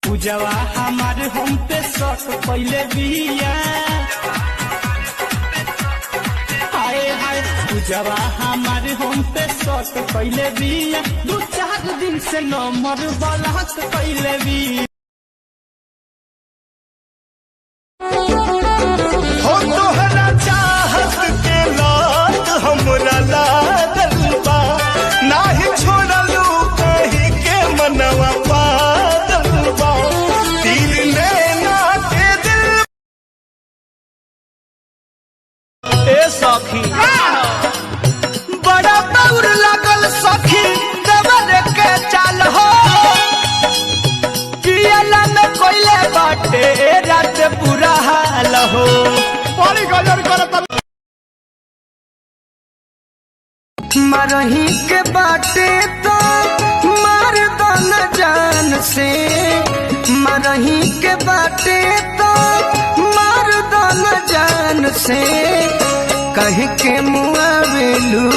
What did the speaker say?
पूजवा हमारे हम पे शौक पहले बिया, हाय हाय पूजवा हमारे हम पे शौक पहले बिया, 2-4 दिन से नंबर बलहत पहले बिया। हो तोहरा चाहत के लात हमरा लागल बा, नाही छोड़लू कहीं के मनवा पागल बा, तीर नैना के दिल। ए सखी बड़ा बौर लागल सखी देवर के चाल हो, पियला में कोइले बाटे रात बुरा हाल हो। बड़ी गजर करत मरही के बाटे तो मार दो न जान से, मरही के बाटे तो मार दो न जान से, कह के मुआ बेलू।